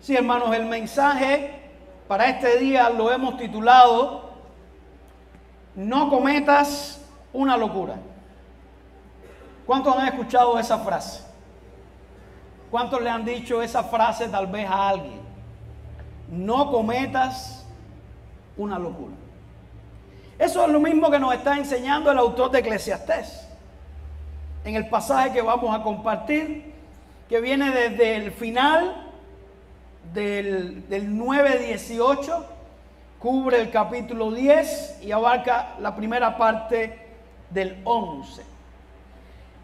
Sí, hermanos, el mensaje para este día lo hemos titulado "No cometas una locura". ¿Cuántos han escuchado esa frase? ¿Cuántos le han dicho esa frase tal vez a alguien? No cometas una locura. Eso es lo mismo que nos está enseñando el autor de Eclesiastés. En el pasaje que vamos a compartir, que viene desde el final del 9:18, cubre el capítulo 10 y abarca la primera parte del 11.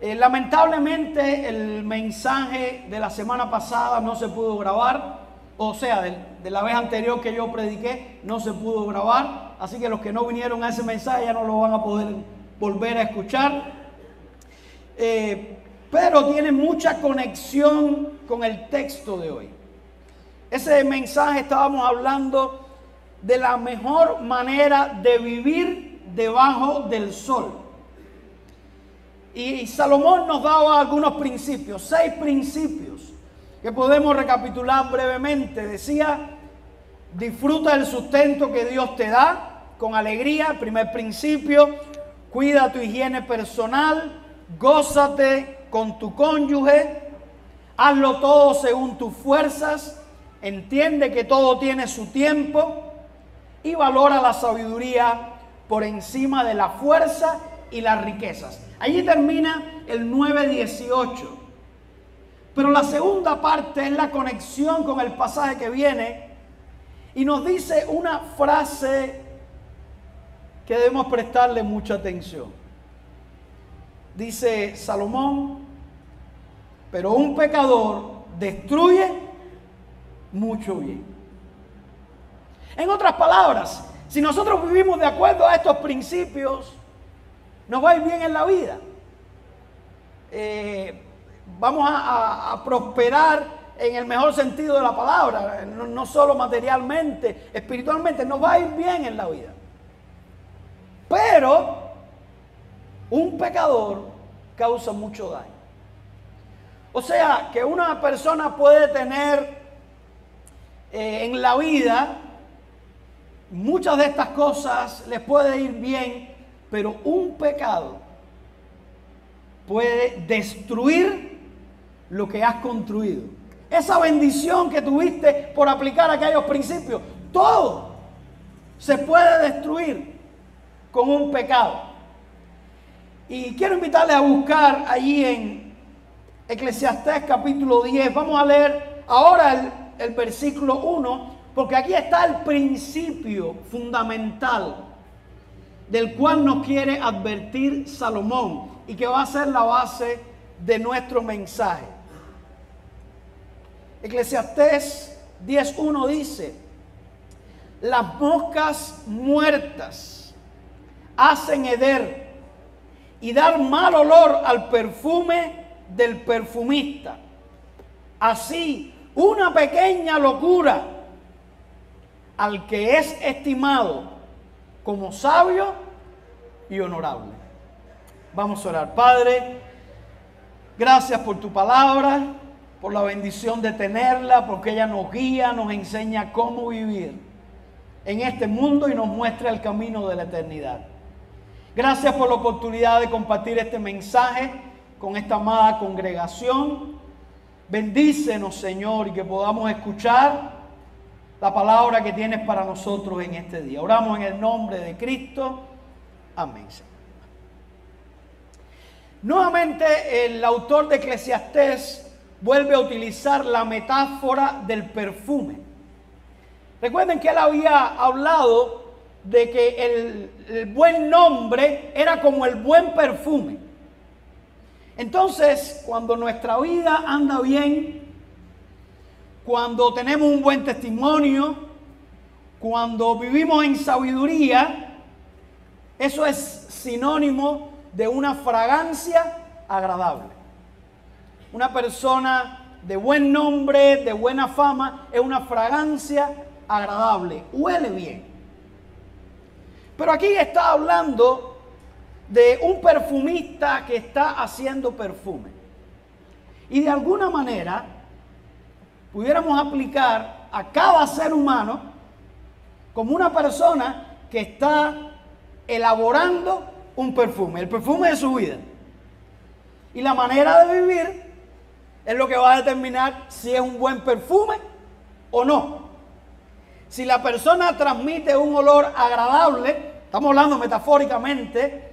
Lamentablemente el mensaje de la semana pasada no se pudo grabar, o sea, de la vez anterior que yo prediqué no se pudo grabar, así que los que no vinieron a ese mensaje ya no lo van a poder volver a escuchar, pero tiene mucha conexión con el texto de hoy. Ese mensaje estábamos hablando de la mejor manera de vivir debajo del sol. Y Salomón nos daba algunos principios, 6 principios que podemos recapitular brevemente. Decía: disfruta del sustento que Dios te da con alegría, el primer principio. Cuida tu higiene personal, gózate con tu cónyuge, hazlo todo según tus fuerzas, entiende que todo tiene su tiempo y valora la sabiduría por encima de la fuerza y las riquezas. Allí termina el 9:18. Pero la segunda parte es la conexión con el pasaje que viene y nos dice una frase que debemos prestarle mucha atención. Dice Salomón: pero un pecador destruye mucho bien. En otras palabras, si nosotros vivimos de acuerdo a estos principios, nos va a ir bien en la vida. Vamos a prosperar en el mejor sentido de la palabra, no solo materialmente, espiritualmente, nos va a ir bien en la vida. Pero un pecador causa mucho daño. O sea, que una persona puede tener en la vida muchas de estas cosas, les puede ir bien, pero un pecado puede destruir lo que has construido. Esa bendición que tuviste por aplicar aquellos principios, todo se puede destruir con un pecado. Y quiero invitarles a buscar allí en Eclesiastés capítulo 10. Vamos a leer ahora el versículo 1, porque aquí está el principio fundamental del cual nos quiere advertir Salomón y que va a ser la base de nuestro mensaje. Eclesiastés 10:1 dice: las moscas muertas hacen heder y dar mal olor al perfume del perfumista. Así, una pequeña locura al que es estimado como sabio y honorable. Vamos a orar. Padre, gracias por tu palabra, por la bendición de tenerla, porque ella nos guía, nos enseña cómo vivir en este mundo y nos muestra el camino de la eternidad. Gracias por la oportunidad de compartir este mensaje con esta amada congregación. Bendícenos, Señor, y que podamos escuchar la palabra que tienes para nosotros en este día. Oramos en el nombre de Cristo. Amén, Señor. Nuevamente el autor de Eclesiastés vuelve a utilizar la metáfora del perfume. Recuerden que él había hablado de que el buen nombre era como el buen perfume. Entonces, cuando nuestra vida anda bien, cuando tenemos un buen testimonio, cuando vivimos en sabiduría, eso es sinónimo de una fragancia agradable. Una persona de buen nombre, de buena fama, es una fragancia agradable, huele bien. Pero aquí está hablando de un perfumista que está haciendo perfume. Y de alguna manera, pudiéramos aplicar a cada ser humano como una persona que está elaborando un perfume, el perfume de su vida. Y la manera de vivir es lo que va a determinar si es un buen perfume o no. Si la persona transmite un olor agradable, estamos hablando metafóricamente,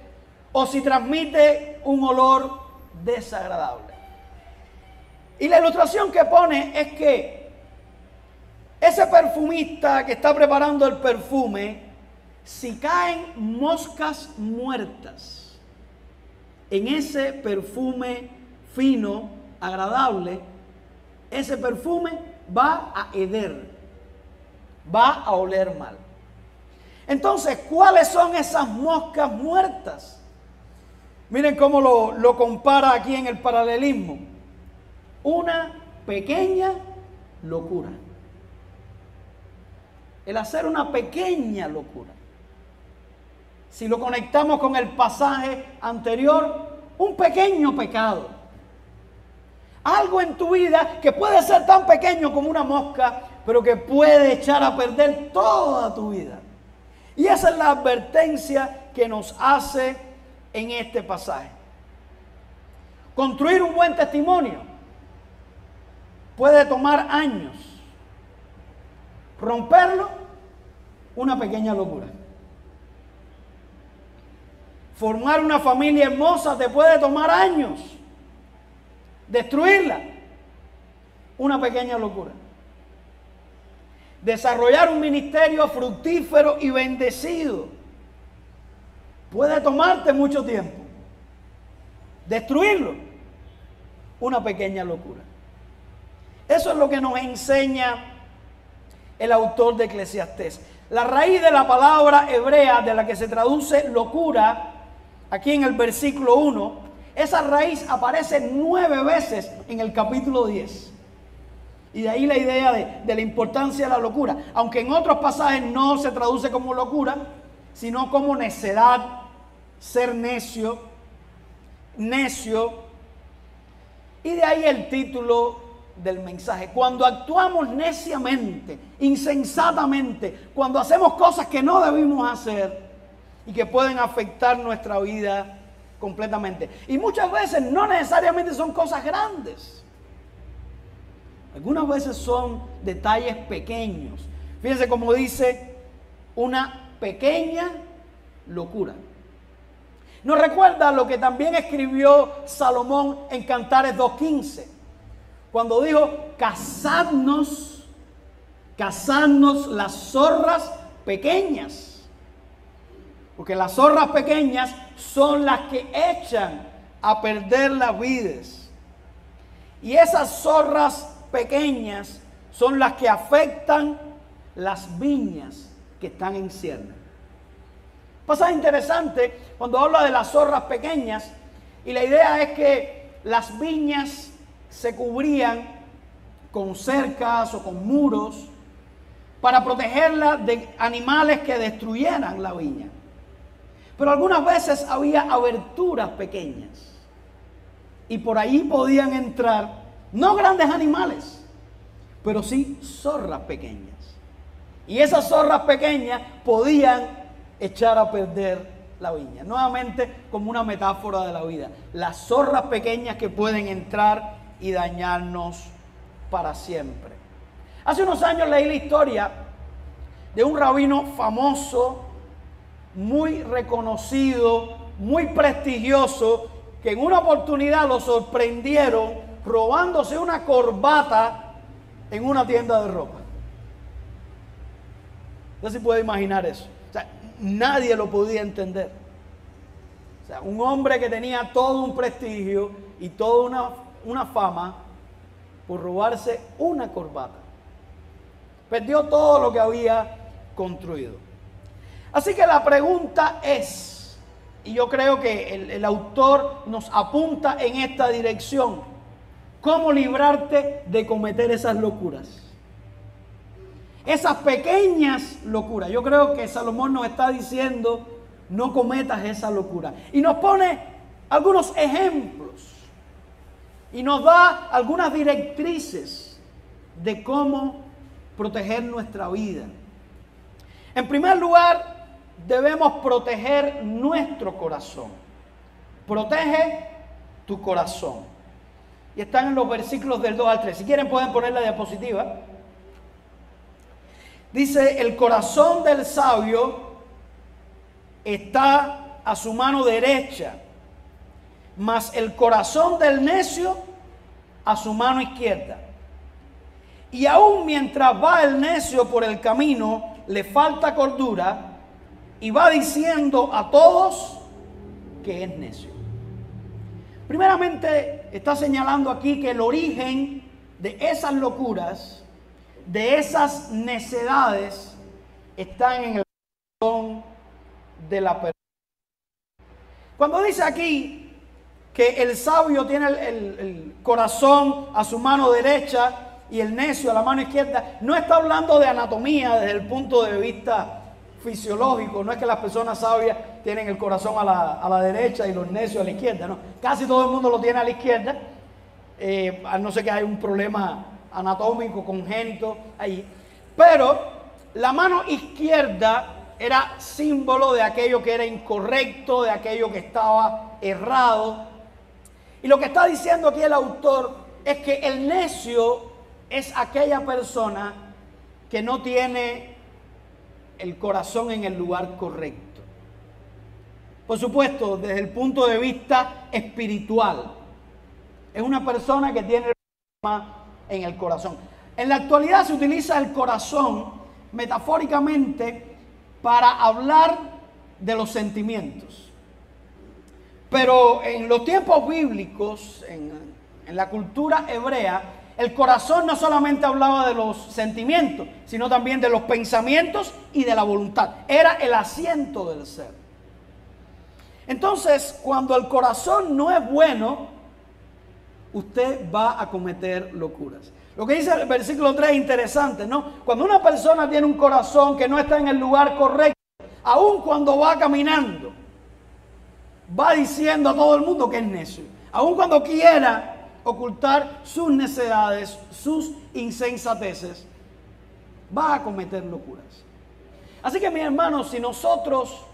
o si transmite un olor desagradable. Y la ilustración que pone es que ese perfumista que está preparando el perfume, si caen moscas muertas en ese perfume fino, agradable, ese perfume va a heder, va a oler mal. Entonces, ¿cuáles son esas moscas muertas? Miren cómo lo compara aquí en el paralelismo. Una pequeña locura. El hacer una pequeña locura. Si lo conectamos con el pasaje anterior, un pequeño pecado. Algo en tu vida que puede ser tan pequeño como una mosca, pero que puede echar a perder toda tu vida. Y esa es la advertencia que nos hace en este pasaje. Construir un buen testimonio puede tomar años. Romperlo, una pequeña locura. Formar una familia hermosa te puede tomar años. Destruirla, una pequeña locura. Desarrollar un ministerio fructífero y bendecido puede tomarte mucho tiempo. Destruirlo, una pequeña locura. Eso es lo que nos enseña el autor de Eclesiastés. La raíz de la palabra hebrea de la que se traduce locura, aquí en el versículo 1, esa raíz aparece 9 veces en el capítulo 10. Y de ahí la idea de la importancia de la locura. Aunque en otros pasajes no se traduce como locura, sino como necedad, ser necio, necio. Y de ahí el título del mensaje. Cuando actuamos neciamente, insensatamente, cuando hacemos cosas que no debimos hacer y que pueden afectar nuestra vida completamente. Y muchas veces no necesariamente son cosas grandes. Algunas veces son detalles pequeños. Fíjense cómo dice, una pequeña locura. Nos recuerda lo que también escribió Salomón en Cantares 2:15, cuando dijo, cazadnos las zorras pequeñas. Porque las zorras pequeñas son las que echan a perder las vides. Y esas zorras pequeñas son las que afectan las viñas que están en cierne. Pasa interesante cuando habla de las zorras pequeñas, y la idea es que las viñas se cubrían con cercas o con muros para protegerla de animales que destruyeran la viña. Pero algunas veces había aberturas pequeñas y por ahí podían entrar no grandes animales, pero sí zorras pequeñas. Y esas zorras pequeñas podían echar a perder la viña. Nuevamente, como una metáfora de la vida. Las zorras pequeñas que pueden entrar y dañarnos para siempre. Hace unos años leí la historia de un rabino famoso, muy reconocido, muy prestigioso, que en una oportunidad lo sorprendieron robándose una corbata en una tienda de ropa. No se puede imaginar eso. O sea, nadie lo podía entender. O sea, un hombre que tenía todo un prestigio y toda una fama por robarse una corbata. Perdió todo lo que había construido. Así que la pregunta es, y yo creo que el autor nos apunta en esta dirección, ¿cómo librarte de cometer esas locuras? Esas pequeñas locuras. Yo creo que Salomón nos está diciendo, no cometas esa locura. Y nos pone algunos ejemplos. Y nos da algunas directrices de cómo proteger nuestra vida. En primer lugar, debemos proteger nuestro corazón. Protege tu corazón. Y están en los versículos del 2 al 3. Si quieren pueden poner la diapositiva. Dice, el corazón del sabio está a su mano derecha, mas el corazón del necio a su mano izquierda. Y aún mientras va el necio por el camino, le falta cordura y va diciendo a todos que es necio. Primeramente está señalando aquí que el origen de esas locuras, de esas necedades, están en el corazón de la persona. Cuando dice aquí que el sabio tiene el corazón a su mano derecha y el necio a la mano izquierda, no está hablando de anatomía desde el punto de vista fisiológico. No es que las personas sabias tienen el corazón a la derecha y los necios a la izquierda, no. Casi todo el mundo lo tiene a la izquierda, a no ser que haya un problema anatómico congénito ahí. Pero la mano izquierda era símbolo de aquello que era incorrecto, de aquello que estaba errado. Y lo que está diciendo aquí el autor es que el necio es aquella persona que no tiene el corazón en el lugar correcto. Por supuesto, desde el punto de vista espiritual, es una persona que tiene el problema en el corazón. En la actualidad se utiliza el corazón metafóricamente para hablar de los sentimientos. Pero en los tiempos bíblicos, en la cultura hebrea, el corazón no solamente hablaba de los sentimientos, sino también de los pensamientos y de la voluntad. Era el asiento del ser. Entonces, cuando el corazón no es bueno, usted va a cometer locuras. Lo que dice el versículo 3 es interesante, ¿no? Cuando una persona tiene un corazón que no está en el lugar correcto, aun cuando va caminando, va diciendo a todo el mundo que es necio. Aun cuando quiera ocultar sus necedades, sus insensateces, va a cometer locuras. Así que, mis hermanos, si nosotros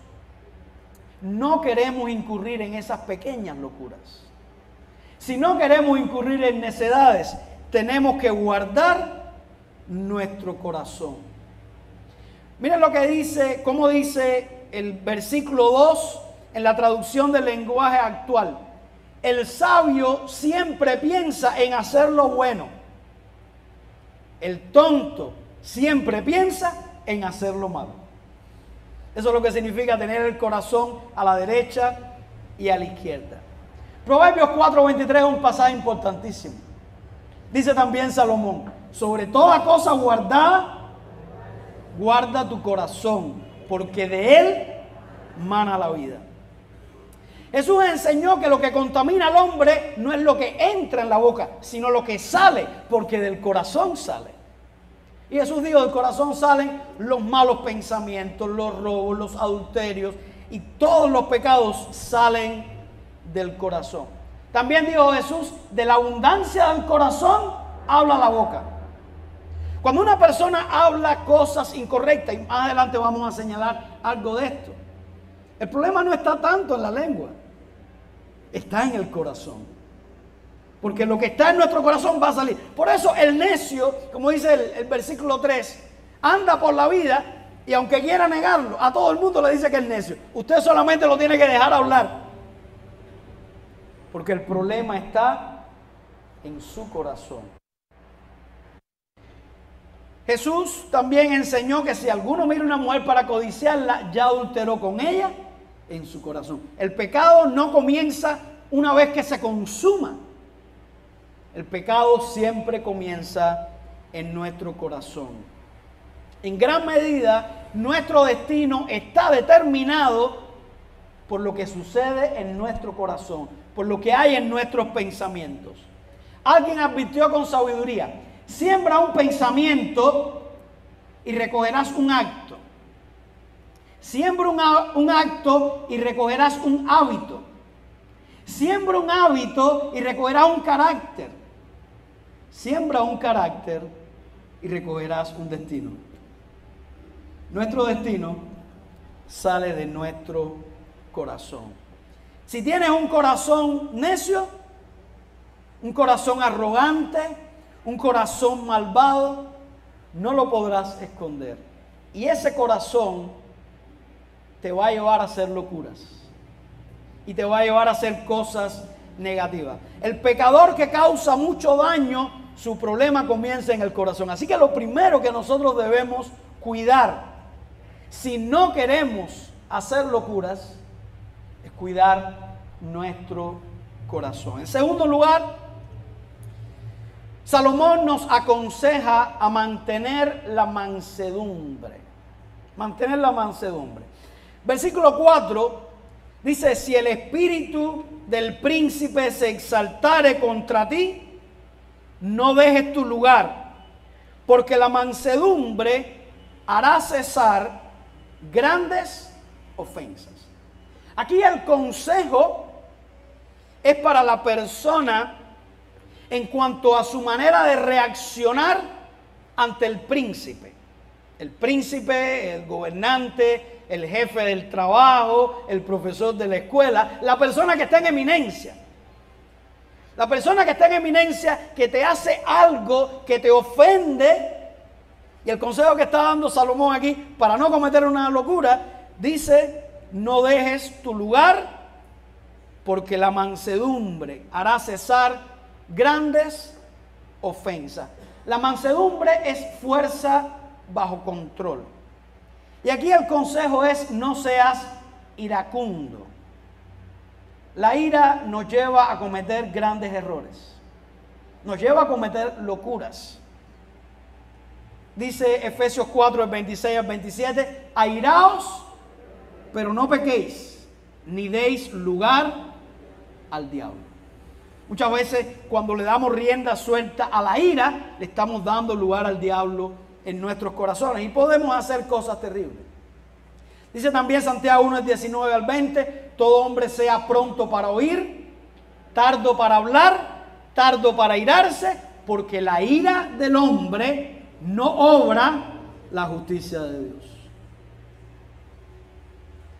no queremos incurrir en esas pequeñas locuras, si no queremos incurrir en necedades, tenemos que guardar nuestro corazón. Miren lo que dice, cómo dice el versículo 2 en la traducción del lenguaje actual. El sabio siempre piensa en hacer lo bueno. El tonto siempre piensa en hacer lo malo. Eso es lo que significa tener el corazón a la derecha y a la izquierda. Proverbios 4:23 es un pasaje importantísimo. Dice también Salomón, sobre toda cosa guardada, guarda tu corazón, porque de él mana la vida. Jesús enseñó que lo que contamina al hombre no es lo que entra en la boca, sino lo que sale, porque del corazón sale. Y Jesús dijo, del corazón salen los malos pensamientos, los robos, los adulterios, y todos los pecados salen del corazón. También dijo Jesús, de la abundancia del corazón habla la boca. Cuando una persona habla cosas incorrectas, y más adelante vamos a señalar algo de esto, el problema no está tanto en la lengua, está en el corazón. Porque lo que está en nuestro corazón va a salir. Por eso el necio, como dice el versículo 3, anda por la vida y aunque quiera negarlo, a todo el mundo le dice que es necio. Usted solamente lo tiene que dejar hablar. Porque el problema está en su corazón. Jesús también enseñó que si alguno mira a una mujer para codiciarla, ya adulteró con ella en su corazón. El pecado no comienza una vez que se consuma. El pecado siempre comienza en nuestro corazón. En gran medida, nuestro destino está determinado por lo que sucede en nuestro corazón, por lo que hay en nuestros pensamientos. Alguien advirtió con sabiduría, siembra un pensamiento y recogerás un acto. Siembra un acto y recogerás un hábito. Siembra un hábito y recogerás un carácter. Siembra un carácter y recogerás un destino. Nuestro destino sale de nuestro corazón. Si tienes un corazón necio, un corazón arrogante, un corazón malvado, no lo podrás esconder. Y ese corazón te va a llevar a hacer locuras. Y te va a llevar a hacer cosas negativas. El pecador que causa mucho daño, su problema comienza en el corazón. Así que lo primero que nosotros debemos cuidar, si no queremos hacer locuras, es cuidar nuestro corazón. En segundo lugar, Salomón nos aconseja a mantener la mansedumbre. Mantener la mansedumbre. Versículo 4 dice: si el espíritu del príncipe se exaltare contra ti, no dejes tu lugar, porque la mansedumbre hará cesar grandes ofensas. Aquí el consejo es para la persona en cuanto a su manera de reaccionar ante el príncipe. El príncipe, el gobernante, el jefe del trabajo, el profesor de la escuela, la persona que está en eminencia. La persona que está en eminencia, que te hace algo que te ofende. Y el consejo que está dando Salomón aquí, para no cometer una locura, dice: no dejes tu lugar, porque la mansedumbre hará cesar grandes ofensas. La mansedumbre es fuerza bajo control. Y aquí el consejo es: no seas iracundo. La ira nos lleva a cometer grandes errores. Nos lleva a cometer locuras. Dice Efesios 4, 26 al 27, airaos, pero no pequéis, ni deis lugar al diablo. Muchas veces cuando le damos rienda suelta a la ira, le estamos dando lugar al diablo en nuestros corazones y podemos hacer cosas terribles. Dice también Santiago 1, 19 al 20, todo hombre sea pronto para oír, tardo para hablar, tardo para irarse, porque la ira del hombre no obra la justicia de Dios.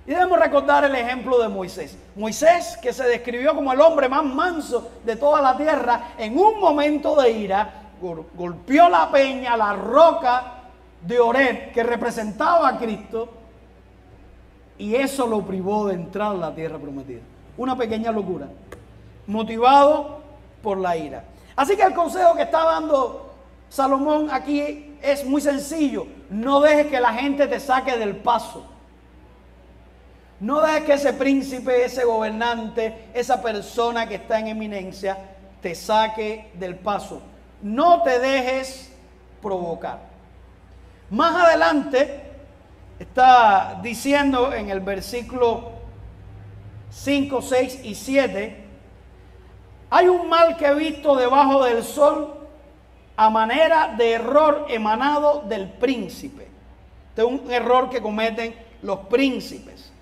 Y debemos recordar el ejemplo de Moisés. Moisés, que se describió como el hombre más manso de toda la tierra, en un momento de ira, golpeó la peña, la roca de Horeb, que representaba a Cristo, y eso lo privó de entrar a la tierra prometida. Una pequeña locura, motivado por la ira. Así que el consejo que está dando Salomón aquí es muy sencillo: no dejes que la gente te saque del paso. No dejes que ese príncipe, ese gobernante, esa persona que está en eminencia te saque del paso. No te dejes provocar. Más adelante está diciendo en el versículo 5, 6 y 7: hay un mal que he visto debajo del sol a manera de error emanado del príncipe. Este es un error que cometen los príncipes.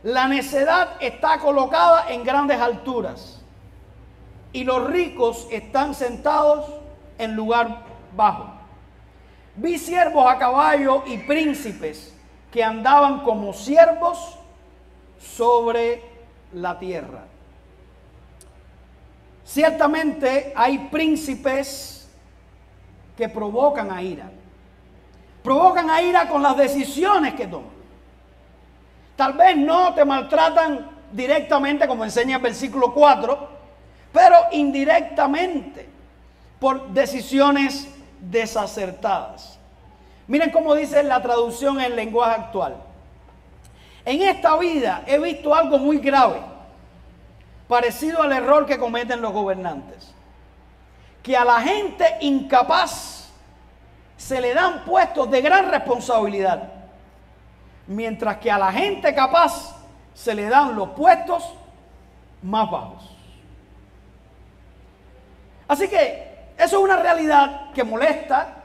La necedad está colocada en grandes alturas y los ricos están sentados en lugar bajo. Vi siervos a caballo y príncipes que andaban como siervos sobre la tierra. Ciertamente hay príncipes que provocan a ira. Provocan a ira con las decisiones que toman. Tal vez no te maltratan directamente, como enseña el versículo 4, pero indirectamente por decisiones desacertadas. Miren cómo dice la traducción en lenguaje actual: en esta vida he visto algo muy grave, parecido al error que cometen los gobernantes, que a la gente incapaz se le dan puestos de gran responsabilidad, mientras que a la gente capaz se le dan los puestos más bajos. Así que eso es una realidad que molesta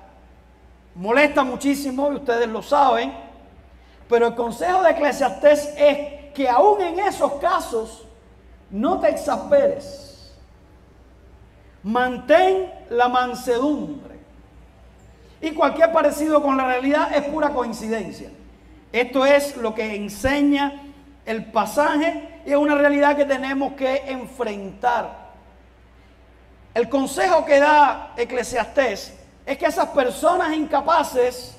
muchísimo, y ustedes lo saben, pero el consejo de Eclesiastés es que aún en esos casos no te exasperes. Mantén la mansedumbre. Y cualquier parecido con la realidad es pura coincidencia. Esto es lo que enseña el pasaje y es una realidad que tenemos que enfrentar. El consejo que da Eclesiastés es que esas personas incapaces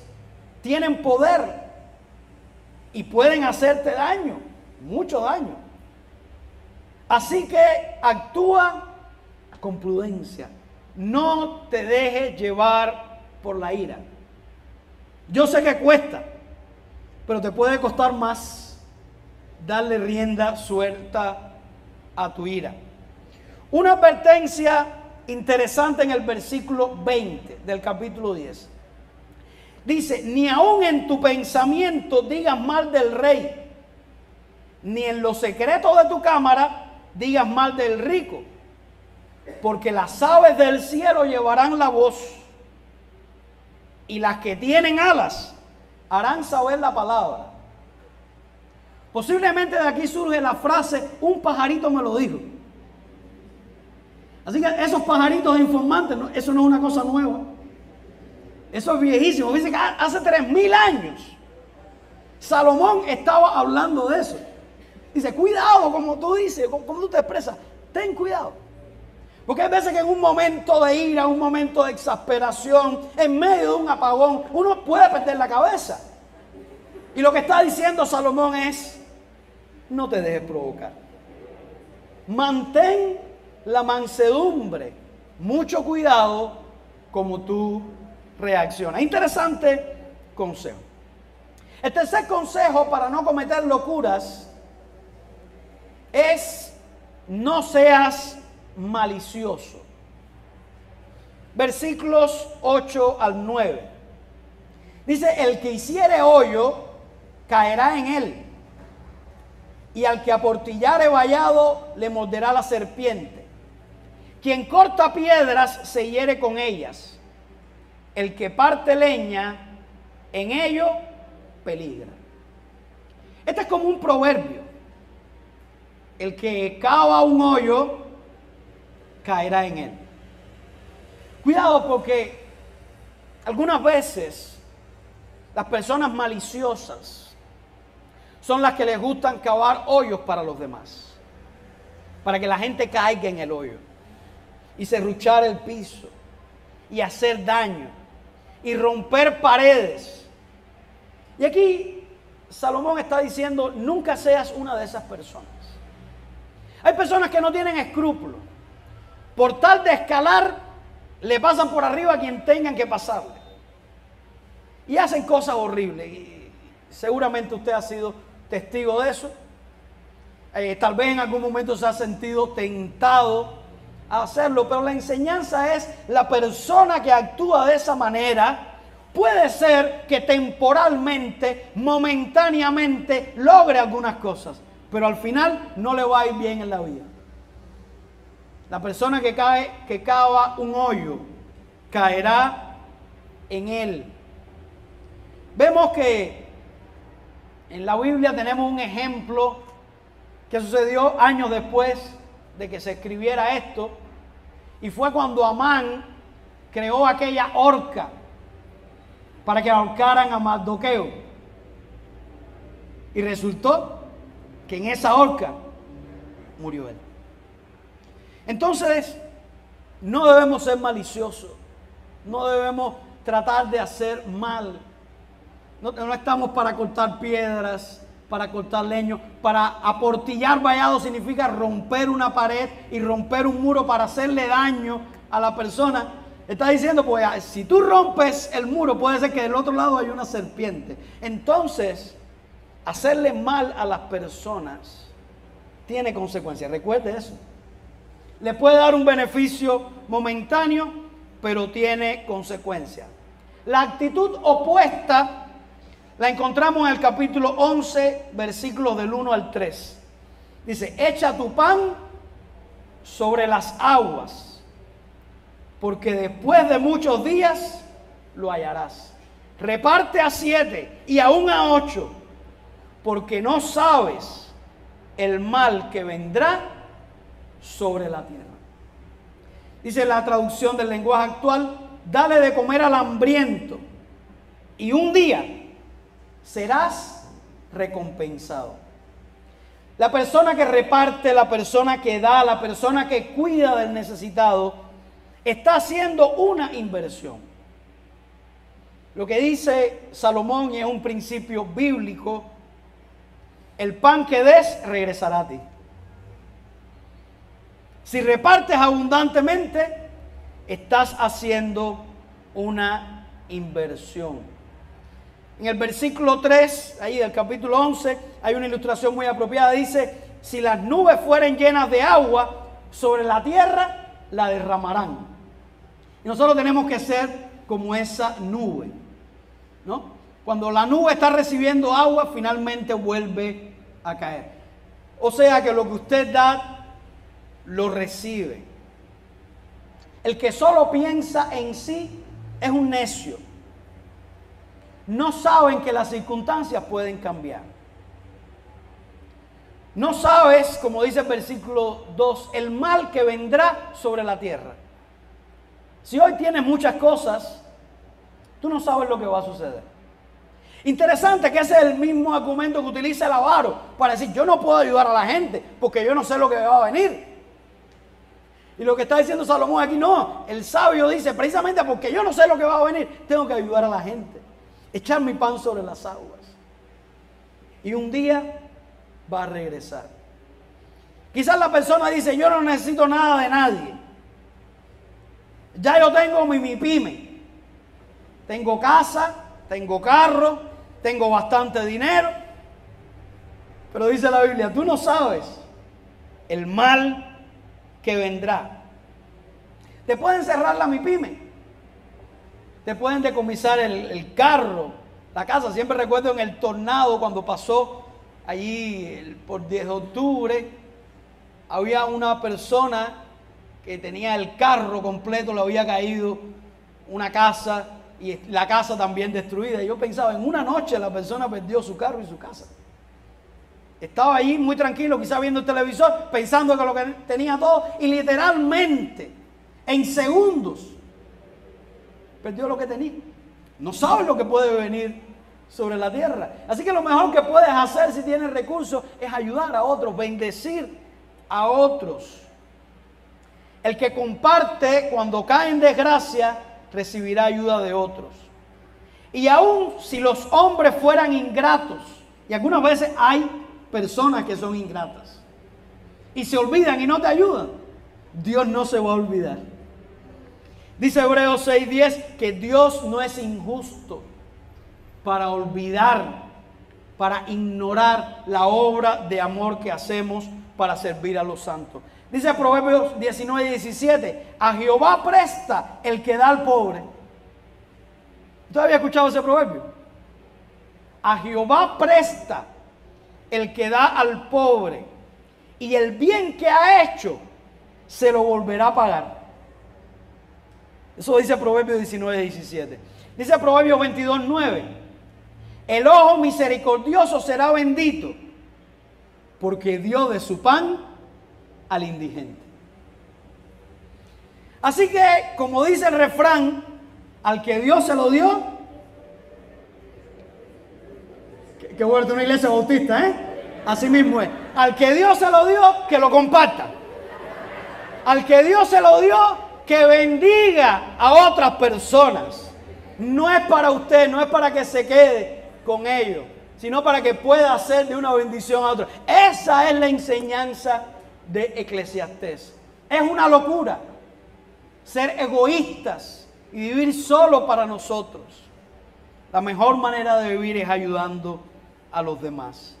tienen poder y pueden hacerte daño, mucho daño. Así que actúa con prudencia. No te dejes llevar por la ira. Yo sé que cuesta, pero te puede costar más darle rienda suelta a tu ira. Una advertencia interesante en el versículo 20 del capítulo 10. Dice, ni aun en tu pensamiento digas mal del rey, ni en los secretos de tu cámara digas mal del rico, porque las aves del cielo llevarán la voz, y las que tienen alas harán saber la palabra. Posiblemente de aquí surge la frase, un pajarito me lo dijo. Así que esos pajaritos informantes, eso no es una cosa nueva. Eso es viejísimo. Dice que hace 3000 años Salomón estaba hablando de eso. Dice, cuidado, como tú dices, como tú te expresas, ten cuidado. Porque hay veces que en un momento de ira, un momento de exasperación, en medio de un apagón, uno puede perder la cabeza. Y lo que está diciendo Salomón es, no te dejes provocar. Mantén la mansedumbre, mucho cuidado como tú reaccionas. Interesante consejo. El tercer consejo para no cometer locuras es no seas malicioso. Versículos 8 al 9. Dice, el que hiciere hoyo caerá en él, y al que aportillare vallado le morderá la serpiente. Quien corta piedras se hiere con ellas. El que parte leña, en ello peligra. Este es como un proverbio. El que cava un hoyo, caerá en él. Cuidado, porque algunas veces las personas maliciosas son las que les gustan cavar hoyos para los demás, para que la gente caiga en el hoyo y serruchar el piso y hacer daño y romper paredes. Y aquí Salomón está diciendo, nunca seas una de esas personas. Hay personas que no tienen escrúpulos. Por tal de escalar, le pasan por arriba a quien tengan que pasarle. Y hacen cosas horribles. Y seguramente usted ha sido testigo de eso. Tal vez en algún momento se ha sentido tentado a hacerlo. Pero la enseñanza es, la persona que actúa de esa manera, puede ser que temporalmente, momentáneamente, logre algunas cosas. Pero al final no le va a ir bien en la vida. La persona que cava un hoyo, caerá en él. Vemos que en la Biblia tenemos un ejemplo que sucedió años después de que se escribiera esto, y fue cuando Amán creó aquella horca para que ahorcaran a Mardoqueo. Y resultó que en esa horca murió él. Entonces, no debemos ser maliciosos, no debemos tratar de hacer mal. No estamos para cortar piedras, para cortar leño, para aportillar vallado significa romper una pared y romper un muro para hacerle daño a la persona. Está diciendo, pues, si tú rompes el muro, puede ser que del otro lado haya una serpiente. Entonces, hacerle mal a las personas tiene consecuencias. Recuerde eso. Le puede dar un beneficio momentáneo, pero tiene consecuencias. La actitud opuesta la encontramos en el capítulo 11, versículos del 1 al 3. Dice, echa tu pan sobre las aguas, porque después de muchos días lo hallarás. Reparte a 7 y aún a 8, porque no sabes el mal que vendrá sobre la tierra. Dice la traducción del lenguaje actual, dale de comer al hambriento, y un día serás recompensado. La persona que reparte, la persona que da, la persona que cuida del necesitado, está haciendo una inversión. Lo que dice Salomón, y es un principio bíblico: el pan que des regresará a ti. Si repartes abundantemente, estás haciendo una inversión. En el versículo 3, ahí del capítulo 11, hay una ilustración muy apropiada. Dice: si las nubes fueren llenas de agua, sobre la tierra la derramarán. Y nosotros tenemos que ser como esa nube, ¿no? Cuando la nube está recibiendo agua, finalmente vuelve a caer. O sea que lo que usted da, lo recibe. El que solo piensa en sí es un necio. No saben que las circunstancias pueden cambiar. No sabes, como dice el versículo 2, el mal que vendrá sobre la tierra. Si hoy tienes muchas cosas, tú no sabes lo que va a suceder. Interesante que ese es el mismo argumento que utiliza el avaro para decir: yo no puedo ayudar a la gente porque yo no sé lo que va a venir. Y lo que está diciendo Salomón aquí, no, el sabio dice: precisamente porque yo no sé lo que va a venir, tengo que ayudar a la gente, echar mi pan sobre las aguas. Y un día va a regresar. Quizás la persona dice: yo no necesito nada de nadie, ya yo tengo mi pyme, tengo casa, tengo carro, tengo bastante dinero. Pero dice la Biblia: tú no sabes el mal que vendrá. Te pueden cerrar la MIPYME, te pueden decomisar el carro, la casa. Siempre recuerdo en el tornado cuando pasó allí por 10 de octubre, había una persona que tenía el carro completo, le había caído una casa y la casa también destruida. Y yo pensaba, en una noche la persona perdió su carro y su casa. Estaba allí muy tranquilo, quizás viendo el televisor, pensando que lo que tenía todo, y literalmente, en segundos, perdió lo que tenía. No sabes lo que puede venir sobre la tierra. Así que lo mejor que puedes hacer si tienes recursos es ayudar a otros, bendecir a otros. El que comparte cuando cae en desgracia, recibirá ayuda de otros. Y aun si los hombres fueran ingratos, y algunas veces hay personas que son ingratas y se olvidan y no te ayudan, Dios no se va a olvidar. Dice Hebreos 6:10 que Dios no es injusto para olvidar, para ignorar la obra de amor que hacemos para servir a los santos. Dice Proverbios 19:17, a Jehová presta el que da al pobre. ¿Usted había escuchado ese proverbio? A Jehová presta el que da al pobre, y el bien que ha hecho se lo volverá a pagar. Eso dice Proverbios 19:17. Dice Proverbios 22:9, el ojo misericordioso será bendito, porque dio de su pan al indigente. Así que, como dice el refrán, al que Dios se lo dio, que vuelve una iglesia bautista, así mismo es. Al que Dios se lo dio, que lo comparta. Al que Dios se lo dio, que bendiga a otras personas. No es para usted, no es para que se quede con ellos, sino para que pueda hacer de una bendición a otros. Esa es la enseñanza de Eclesiastés. Es una locura ser egoístas y vivir solo para nosotros. La mejor manera de vivir es ayudando a los demás.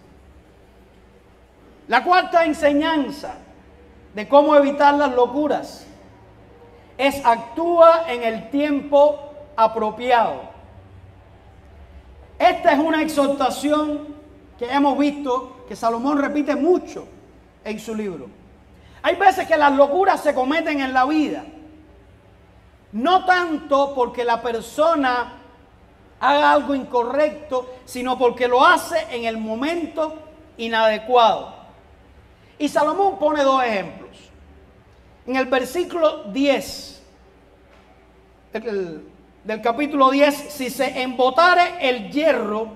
La cuarta enseñanza de cómo evitar las locuras es: actúa en el tiempo apropiado. Esta es una exhortación que hemos visto que Salomón repite mucho en su libro. Hay veces que las locuras se cometen en la vida, no tanto porque la persona haga algo incorrecto, sino porque lo hace en el momento inadecuado. Y Salomón pone dos ejemplos. En el versículo 10 del capítulo 10, si se embotare el hierro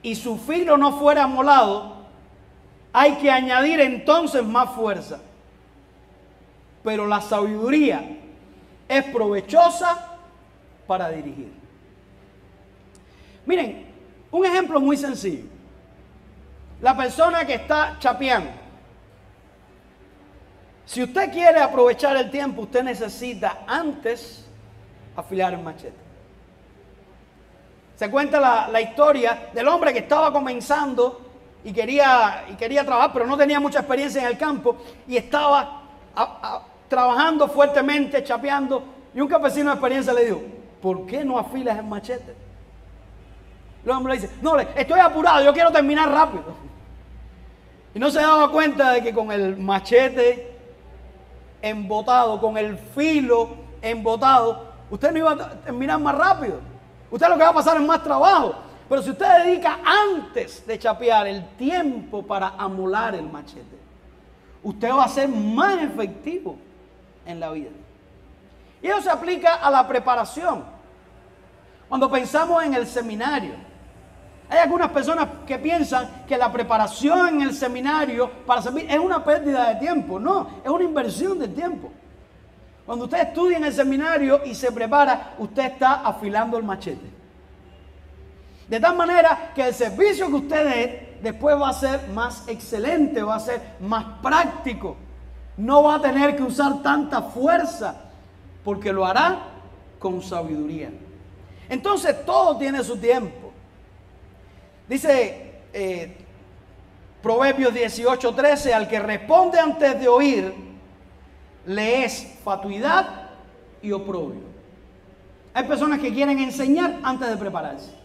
y su filo no fuera amolado, hay que añadir entonces más fuerza. Pero la sabiduría es provechosa para dirigir. Miren, un ejemplo muy sencillo. La persona que está chapeando. Si usted quiere aprovechar el tiempo, usted necesita antes afilar el machete. Se cuenta la historia del hombre que estaba comenzando y quería trabajar, pero no tenía mucha experiencia en el campo y estaba trabajando fuertemente, chapeando, y un campesino de experiencia le dijo: ¿por qué no afilas el machete? El hombre le dice: no, estoy apurado, yo quiero terminar rápido. Y no se daba cuenta de que con el machete embotado, con el filo embotado, usted no iba a terminar más rápido. Usted lo que va a pasar es más trabajo. Pero si usted dedica antes de chapear el tiempo para amolar el machete, usted va a ser más efectivo en la vida. Y eso se aplica a la preparación. Cuando pensamos en el seminario, hay algunas personas que piensan que la preparación en el seminario para servir es una pérdida de tiempo. No, es una inversión de tiempo. Cuando usted estudia en el seminario y se prepara, usted está afilando el machete. De tal manera que el servicio que usted dé después va a ser más excelente, va a ser más práctico. No va a tener que usar tanta fuerza, porque lo hará con sabiduría. Entonces todo tiene su tiempo. Dice Proverbios 18:13: al que responde antes de oír, le es fatuidad y oprobio. Hay personas que quieren enseñar antes de prepararse.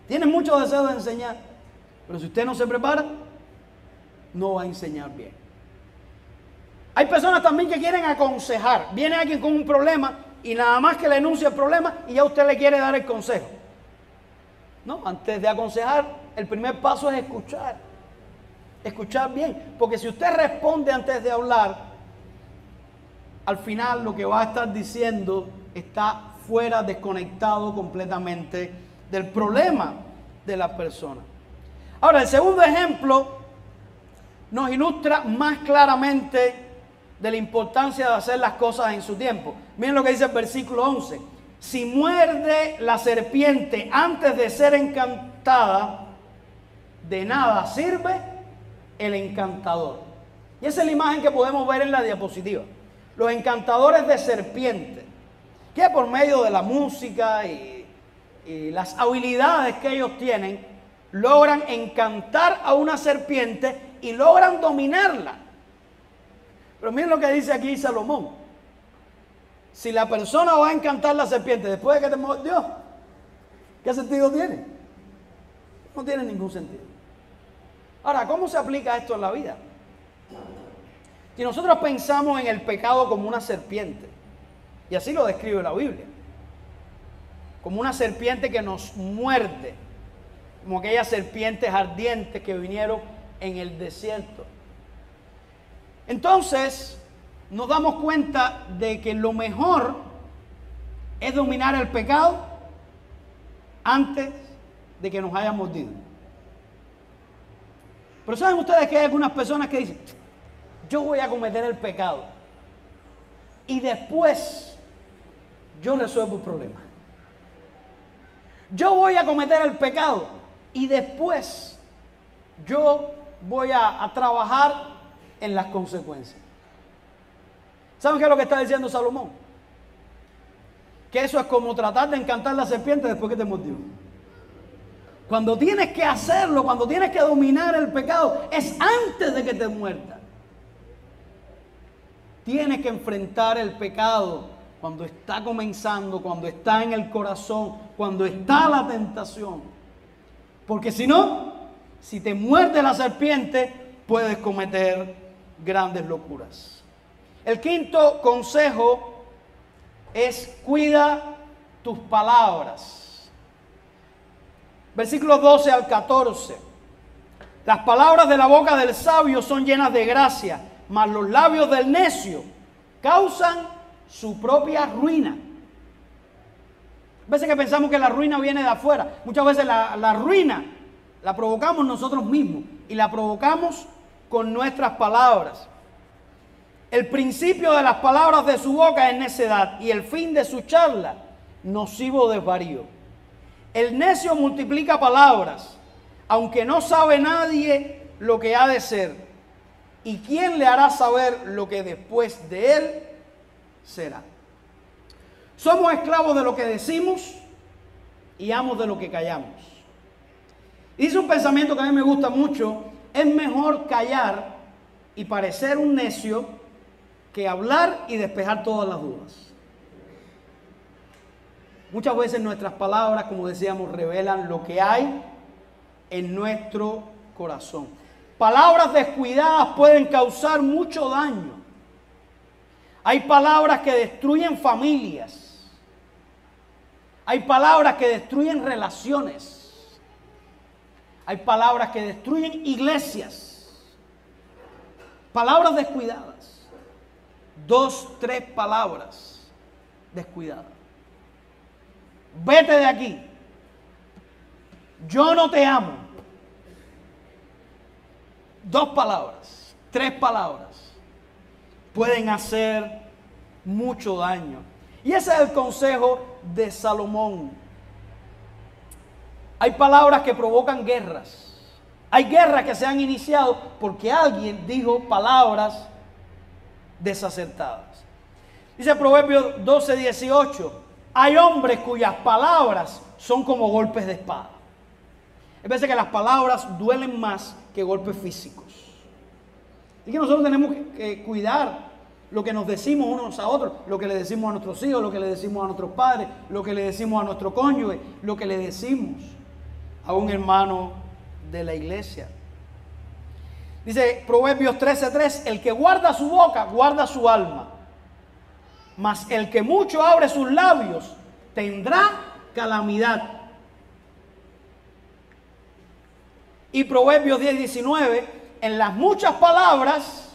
Tienen mucho deseo de enseñar, pero si usted no se prepara, no va a enseñar bien. Hay personas también que quieren aconsejar. Viene alguien con un problema y nada más que le enuncia el problema y ya usted le quiere dar el consejo. No, antes de aconsejar, el primer paso es escuchar. Escuchar bien, porque si usted responde antes de hablar, al final lo que va a estar diciendo está fuera, desconectado completamente del problema de la persona. Ahora, el segundo ejemplo nos ilustra más claramente de la importancia de hacer las cosas en su tiempo. Miren lo que dice el versículo 11. Si muerde la serpiente antes de ser encantada, de nada sirve el encantador. Y esa es la imagen que podemos ver en la diapositiva. Los encantadores de serpiente, que por medio de la música y las habilidades que ellos tienen, logran encantar a una serpiente y logran dominarla. Pero miren lo que dice aquí Salomón. Si la persona va a encantar la serpiente después de que te mordió, ¿qué sentido tiene? No tiene ningún sentido. Ahora, ¿cómo se aplica esto en la vida? Si nosotros pensamos en el pecado como una serpiente, y así lo describe la Biblia, como una serpiente que nos muerde, como aquellas serpientes ardientes que vinieron en el desierto. Entonces, nos damos cuenta de que lo mejor es dominar el pecado antes de que nos haya mordido. Pero ¿saben ustedes que hay algunas personas que dicen: yo voy a cometer el pecado y después yo resuelvo el problema? Yo voy a cometer el pecado y después yo voy a trabajar en las consecuencias. ¿Saben qué es lo que está diciendo Salomón? Que eso es como tratar de encantar la serpiente después que te mordió. Cuando tienes que hacerlo, cuando tienes que dominar el pecado, es antes de que te muerda. Tienes que enfrentar el pecado cuando está comenzando, cuando está en el corazón, cuando está la tentación. Porque si no, si te muerde la serpiente, puedes cometer grandes locuras. El quinto consejo es: cuida tus palabras. Versículos 12 al 14. Las palabras de la boca del sabio son llenas de gracia, mas los labios del necio causan su propia ruina. veces que pensamos que la ruina viene de afuera. Muchas veces la ruina la provocamos nosotros mismos y la provocamos con nuestras palabras. El principio de las palabras de su boca es necedad y el fin de su charla, nocivo desvarío. El necio multiplica palabras, aunque no sabe nadie lo que ha de ser. ¿Y quién le hará saber lo que después de él será? Somos esclavos de lo que decimos y amos de lo que callamos. Dice un pensamiento que a mí me gusta mucho: es mejor callar y parecer un necio que hablar y despejar todas las dudas. Muchas veces nuestras palabras, como decíamos, revelan lo que hay en nuestro corazón. Palabras descuidadas pueden causar mucho daño. Hay palabras que destruyen familias. Hay palabras que destruyen relaciones. Hay palabras que destruyen iglesias. Palabras descuidadas. 2, 3 palabras descuidadas. Vete de aquí. Yo no te amo. 2 palabras, 3 palabras pueden hacer mucho daño. Y ese es el consejo de Salomón. Hay palabras que provocan guerras. Hay guerras que se han iniciado porque alguien dijo palabras desacertadas. Dice Proverbios 12:18. Hay hombres cuyas palabras son como golpes de espada. Es veces que las palabras duelen más que golpes físicos. Y que nosotros tenemos que cuidar lo que nos decimos unos a otros, lo que le decimos a nuestros hijos, lo que le decimos a nuestros padres, lo que le decimos a nuestro cónyuge, lo que le decimos a un hermano de la iglesia. Dice Proverbios 13:3, el que guarda su boca, guarda su alma, mas el que mucho abre sus labios, tendrá calamidad. Y Proverbios 10:19, en las muchas palabras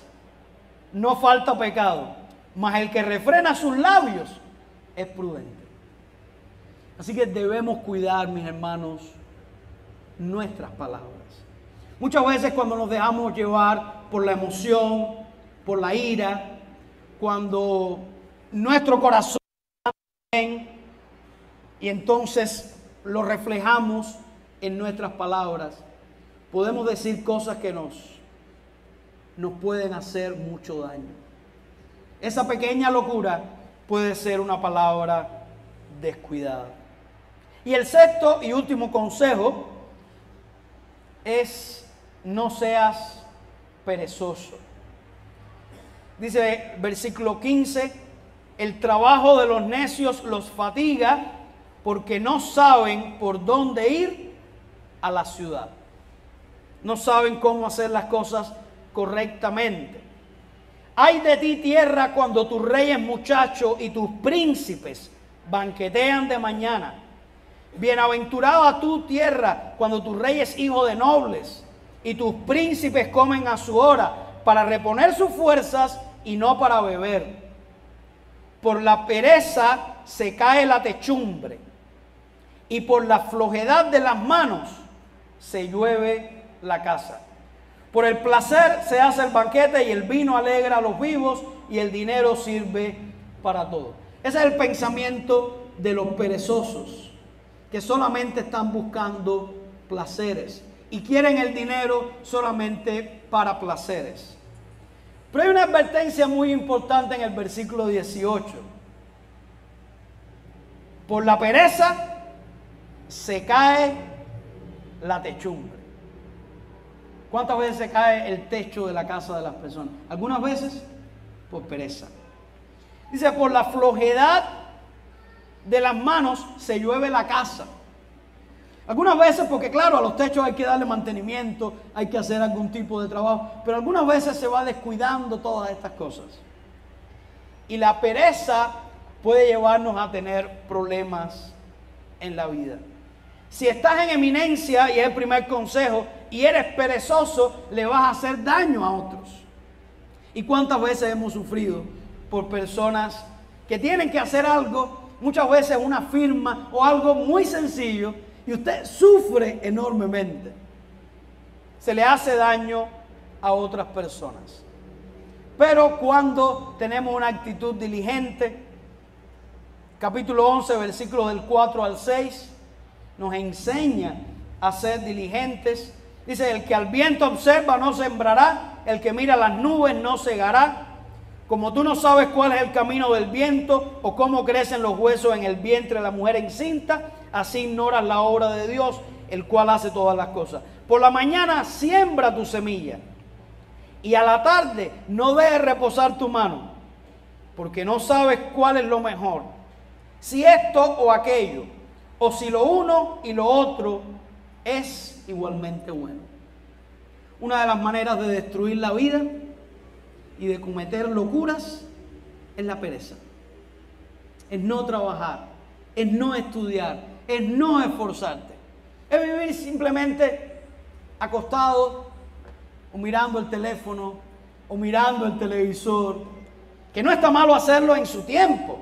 no falta pecado, mas el que refrena sus labios es prudente. Así que debemos cuidar, mis hermanos, nuestras palabras. Muchas veces cuando nos dejamos llevar por la emoción, por la ira, cuando nuestro corazón está bien, y entonces lo reflejamos en nuestras palabras, podemos decir cosas que nos pueden hacer mucho daño. Esa pequeña locura puede ser una palabra descuidada. Y el sexto y último consejo es: no seas perezoso. Dice versículo 15, el trabajo de los necios los fatiga porque no saben por dónde ir a la ciudad. No saben cómo hacer las cosas correctamente. Ay de ti, tierra, cuando tu rey es muchacho y tus príncipes banquetean de mañana. Bienaventurada tu tierra cuando tu rey es hijo de nobles y tus príncipes comen a su hora para reponer sus fuerzas y no para beber. Por la pereza se cae la techumbre y por la flojedad de las manos se llueve la casa. Por el placer se hace el banquete y el vino alegra a los vivos y el dinero sirve para todo. Ese es el pensamiento de los perezosos, que solamente están buscando placeres y quieren el dinero solamente para placeres. Pero hay una advertencia muy importante en el versículo 18. Por la pereza se cae la techumbre. ¿Cuántas veces se cae el techo de la casa de las personas? Algunas veces por pereza. Dice, por la flojedad de las manos se llueve la casa. Algunas veces, porque claro, a los techos hay que darle mantenimiento, hay que hacer algún tipo de trabajo, pero algunas veces se va descuidando todas estas cosas. Y la pereza puede llevarnos a tener problemas en la vida. Si estás en eminencia, y es el primer consejo, y eres perezoso, le vas a hacer daño a otros. ¿Y cuántas veces hemos sufrido por personas que tienen que hacer algo muchas veces una firma o algo muy sencillo y usted sufre enormemente. Se le hace daño a otras personas. Pero cuando tenemos una actitud diligente, capítulo 11, versículos del 4 al 6, nos enseña a ser diligentes. Dice, el que al viento observa no sembrará, el que mira las nubes no segará. Como tú no sabes cuál es el camino del viento o cómo crecen los huesos en el vientre de la mujer encinta, así ignoras la obra de Dios, el cual hace todas las cosas. Por la mañana siembra tu semilla y a la tarde no dejes reposar tu mano, porque no sabes cuál es lo mejor, si esto o aquello, o si lo uno y lo otro es igualmente bueno. Una de las maneras de destruir la vida y de cometer locuras es la pereza. Es no trabajar, es no estudiar, es no esforzarte. Es vivir simplemente acostado o mirando el teléfono o mirando el televisor, que no está malo hacerlo en su tiempo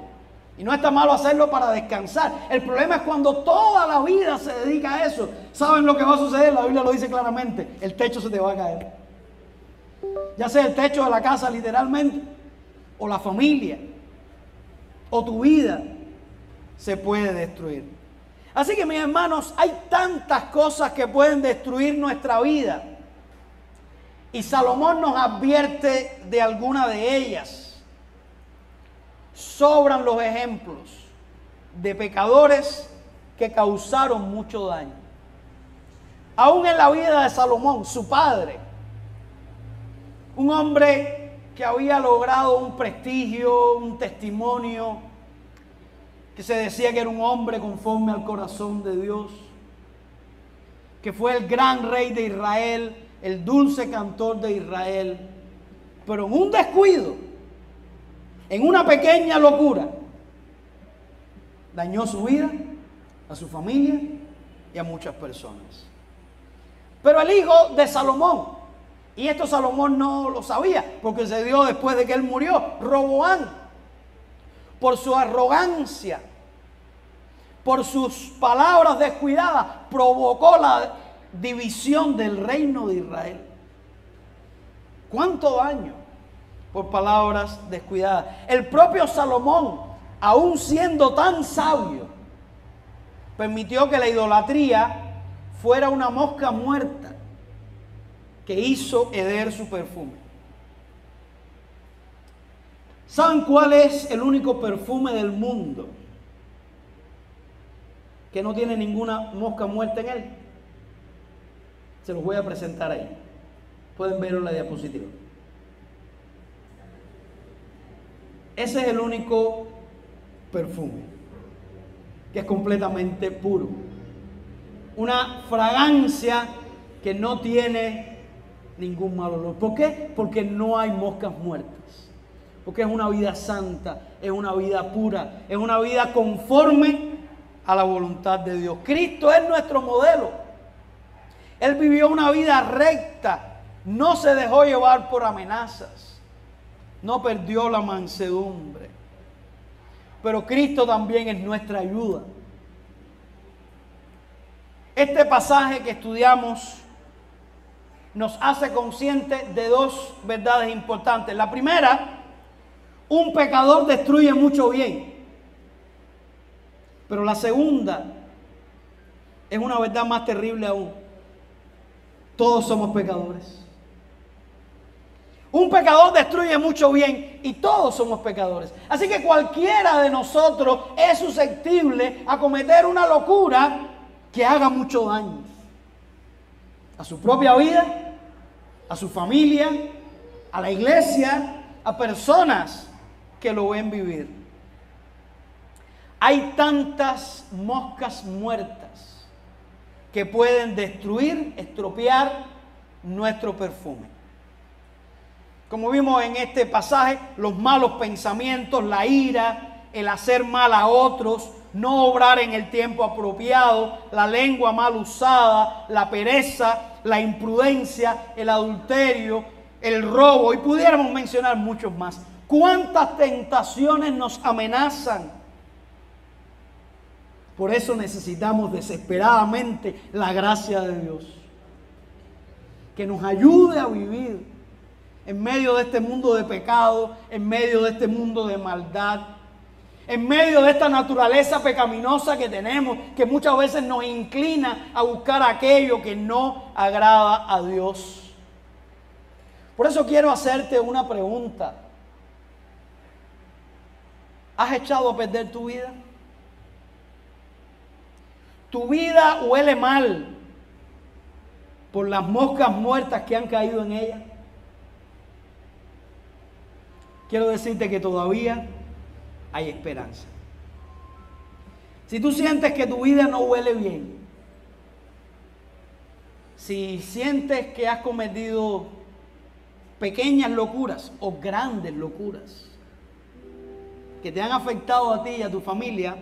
y no está malo hacerlo para descansar. El problema es cuando toda la vida se dedica a eso. ¿Saben lo que va a suceder? La Biblia lo dice claramente: el techo se te va a caer. Ya sea el techo de la casa literalmente, o la familia, o tu vida se puede destruir. Así que mis hermanos, hay tantas cosas que pueden destruir nuestra vida. Y Salomón nos advierte de alguna de ellas. Sobran los ejemplos de pecadores que causaron mucho daño. Aún en la vida de Salomón, su padre, un hombre que había logrado un prestigio, un testimonio, que se decía que era un hombre conforme al corazón de Dios, que fue el gran rey de Israel, el dulce cantor de Israel, pero en un descuido, en una pequeña locura, dañó su vida, a su familia y a muchas personas. Pero el hijo de Salomón, y esto Salomón no lo sabía, porque se dio después de que él murió, Roboam, por su arrogancia, por sus palabras descuidadas, provocó la división del reino de Israel. ¿Cuánto daño por palabras descuidadas? El propio Salomón, aún siendo tan sabio, permitió que la idolatría fuera una mosca muerta que hizo heder su perfume. ¿Saben cuál es el único perfume del mundo que no tiene ninguna mosca muerta en él? Se los voy a presentar ahí. Pueden verlo en la diapositiva. Ese es el único perfume que es completamente puro. Una fragancia que no tiene ningún mal olor. ¿Por qué? Porque no hay moscas muertas. Porque es una vida santa, es una vida pura, es una vida conforme a la voluntad de Dios. Cristo es nuestro modelo. Él vivió una vida recta, no se dejó llevar por amenazas, no perdió la mansedumbre. Pero Cristo también es nuestra ayuda. Este pasaje que estudiamos nos hace conscientes de dos verdades importantes. La primera, un pecador destruye mucho bien. Pero la segunda es una verdad más terrible aún. Todos somos pecadores. Un pecador destruye mucho bien y todos somos pecadores. Así que cualquiera de nosotros es susceptible a cometer una locura que haga mucho daño a su propia vida, a su familia, a la iglesia, a personas que lo ven vivir. Hay tantas moscas muertas que pueden destruir, estropear nuestro perfume. Como vimos en este pasaje, los malos pensamientos, la ira, el hacer mal a otros, no obrar en el tiempo apropiado, la lengua mal usada, la pereza, la imprudencia, el adulterio, el robo, y pudiéramos mencionar muchos más. ¿Cuántas tentaciones nos amenazan Por eso necesitamos desesperadamente la gracia de Dios, que nos ayude a vivir en medio de este mundo de pecado, en medio de este mundo de maldad, en medio de esta naturaleza pecaminosa que tenemos, que muchas veces nos inclina a buscar aquello que no agrada a Dios. Por eso quiero hacerte una pregunta. ¿Has echado a perder tu vida? Tu vida huele mal por las moscas muertas que han caído en ella. Quiero decirte que todavía hay esperanza. Si tú sientes que tu vida no huele bien, si sientes que has cometido pequeñas locuras o grandes locuras que te han afectado a ti y a tu familia,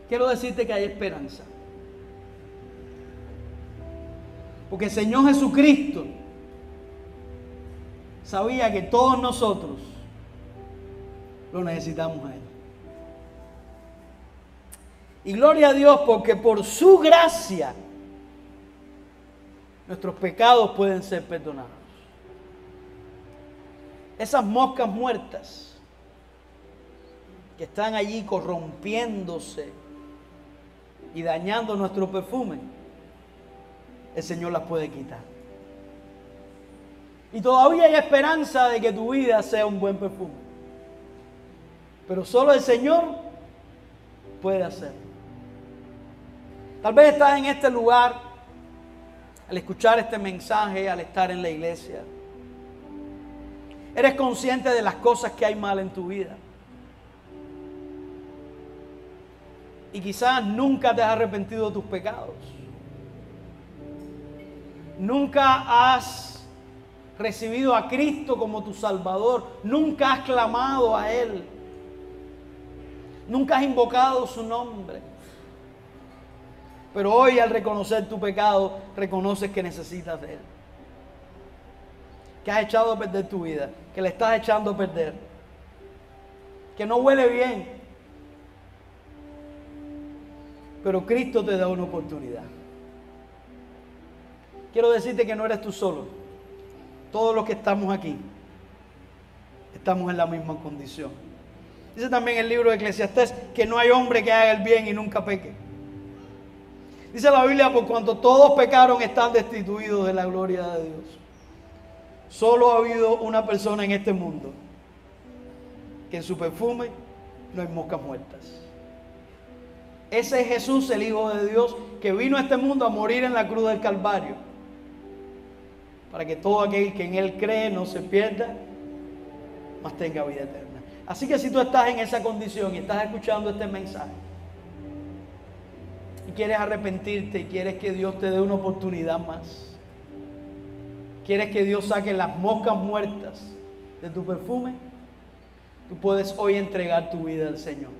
quiero decirte que hay esperanza. Porque el Señor Jesucristo sabía que todos nosotros lo necesitamos a Él. Y gloria a Dios, porque por su gracia nuestros pecados pueden ser perdonados. Esas moscas muertas que están allí corrompiéndose y dañando nuestro perfume, el Señor las puede quitar. Y todavía hay esperanza de que tu vida sea un buen perfume. Pero solo el Señor puede hacerlo. Tal vez estás en este lugar al escuchar este mensaje, al estar en la iglesia. Eres consciente de las cosas que hay mal en tu vida. Y quizás nunca te has arrepentido de tus pecados. Nunca has recibido a Cristo como tu Salvador. Nunca has clamado a Él. Nunca has invocado su nombre. Pero hoy, al reconocer tu pecado, reconoces que necesitas de Él. Que has echado a perder tu vida. Que le estás echando a perder. Que no huele bien. Pero Cristo te da una oportunidad. Quiero decirte que no eres tú solo. Todos los que estamos aquí estamos en la misma condición. Dice también el libro de Eclesiastés que no hay hombre que haga el bien y nunca peque. Dice la Biblia, por cuanto todos pecaron están destituidos de la gloria de Dios. Solo ha habido una persona en este mundo que en su perfume no hay moscas muertas. Ese es Jesús, el Hijo de Dios, que vino a este mundo a morir en la cruz del Calvario, para que todo aquel que en Él cree no se pierda, mas tenga vida eterna. Así que si tú estás en esa condición y estás escuchando este mensaje, y quieres arrepentirte y quieres que Dios te dé una oportunidad más, quieres que Dios saque las moscas muertas de tu perfume, tú puedes hoy entregar tu vida al Señor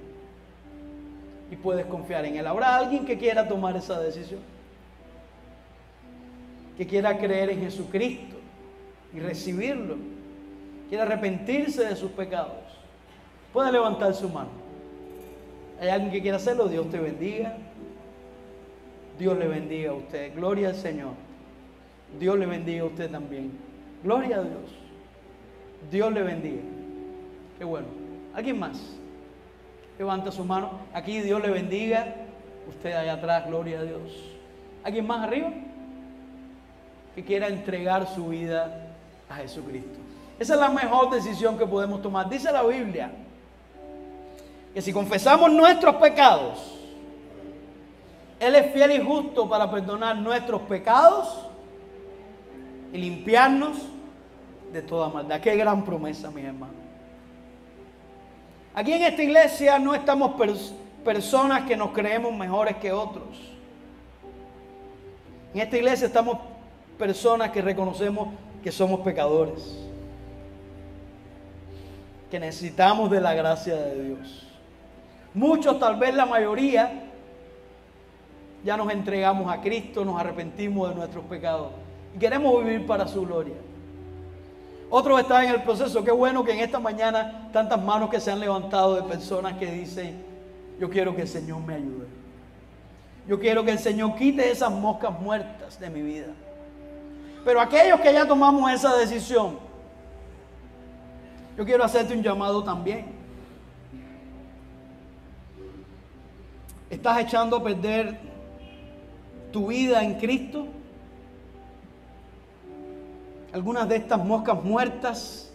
y puedes confiar en Él. ¿Habrá alguien que quiera tomar esa decisión? Que quiera creer en Jesucristo y recibirlo, quiere arrepentirse de sus pecados, puede levantar su mano. ¿Hay alguien que quiera hacerlo? Dios te bendiga. Dios le bendiga a usted. Gloria al Señor. Dios le bendiga a usted también. Gloria a Dios. Dios le bendiga. Qué bueno. ¿Alguien más? Levanta su mano. Aquí Dios le bendiga. Usted allá atrás, gloria a Dios. ¿Alguien más arriba? Que quiera entregar su vida a Jesucristo. Esa es la mejor decisión que podemos tomar. Dice la Biblia que si confesamos nuestros pecados, Él es fiel y justo para perdonar nuestros pecados y limpiarnos de toda maldad. Qué gran promesa, mis hermanos. Aquí en esta iglesia no estamos personas que nos creemos mejores que otros. En esta iglesia estamos personas que reconocemos que somos pecadores, que necesitamos de la gracia de Dios. Muchos, tal vez la mayoría, ya nos entregamos a Cristo, nos arrepentimos de nuestros pecados y queremos vivir para su gloria. Otros están en el proceso. Qué bueno que en esta mañana tantas manos que se han levantado de personas que dicen: Yo quiero que el Señor me ayude. Yo quiero que el Señor quite esas moscas muertas de mi vida. Pero aquellos que ya tomamos esa decisión, yo quiero hacerte un llamado también. ¿Estás echando a perder tu vida en Cristo? Algunas de estas moscas muertas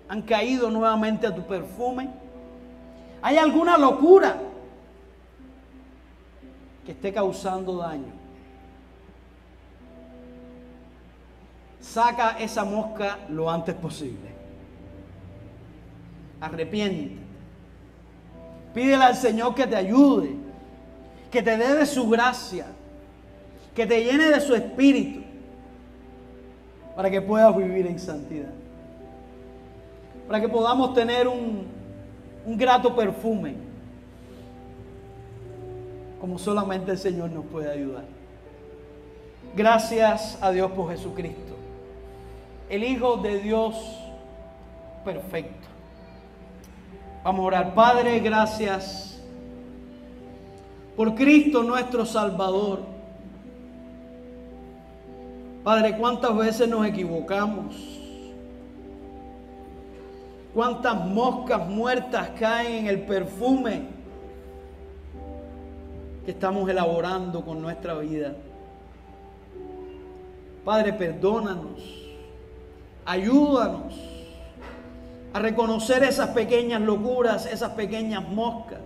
han caído nuevamente a tu perfume. ¿Hay alguna locura que esté causando daño? Saca esa mosca lo antes posible. Arrepiéntete. Pídele al Señor que te ayude, que te dé de su gracia, que te llene de su espíritu, para que puedas vivir en santidad, para que podamos tener un grato perfume, como solamente el Señor nos puede ayudar. Gracias a Dios por Jesucristo, el Hijo de Dios perfecto. Vamos a orar. Padre, gracias por Cristo nuestro Salvador. Padre, cuántas veces nos equivocamos, cuántas moscas muertas caen en el perfume que estamos elaborando con nuestra vida. Padre, perdónanos, ayúdanos a reconocer esas pequeñas locuras, esas pequeñas moscas,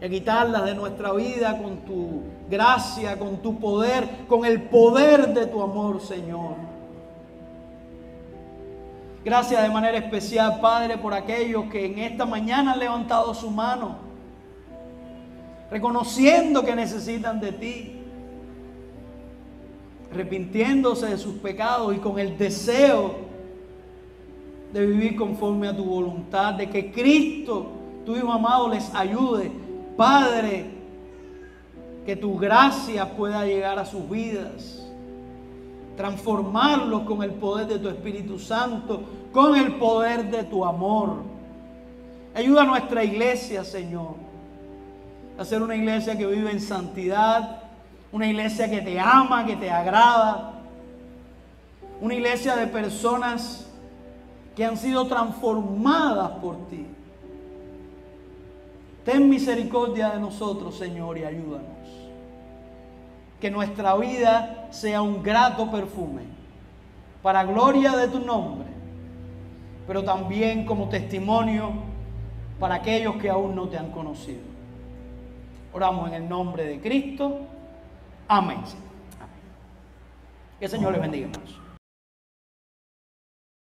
y a quitarlas de nuestra vida con tu gracia, con tu poder, con el poder de tu amor, Señor. Gracias de manera especial, Padre, por aquellos que en esta mañana han levantado su mano, reconociendo que necesitan de ti, arrepintiéndose de sus pecados y con el deseo de vivir conforme a tu voluntad, de que Cristo, tu Hijo amado, les ayude. Padre, que tu gracia pueda llegar a sus vidas, transformarlos con el poder de tu Espíritu Santo, con el poder de tu amor. Ayuda a nuestra iglesia, Señor, a ser una iglesia que vive en santidad, una iglesia que te ama, que te agrada, una iglesia de personas que han sido transformadas por ti. Ten misericordia de nosotros, Señor, y ayúdanos. Que nuestra vida sea un grato perfume para gloria de tu nombre, pero también como testimonio para aquellos que aún no te han conocido. Oramos en el nombre de Cristo. Amén. Que el Señor les bendiga, hermanos.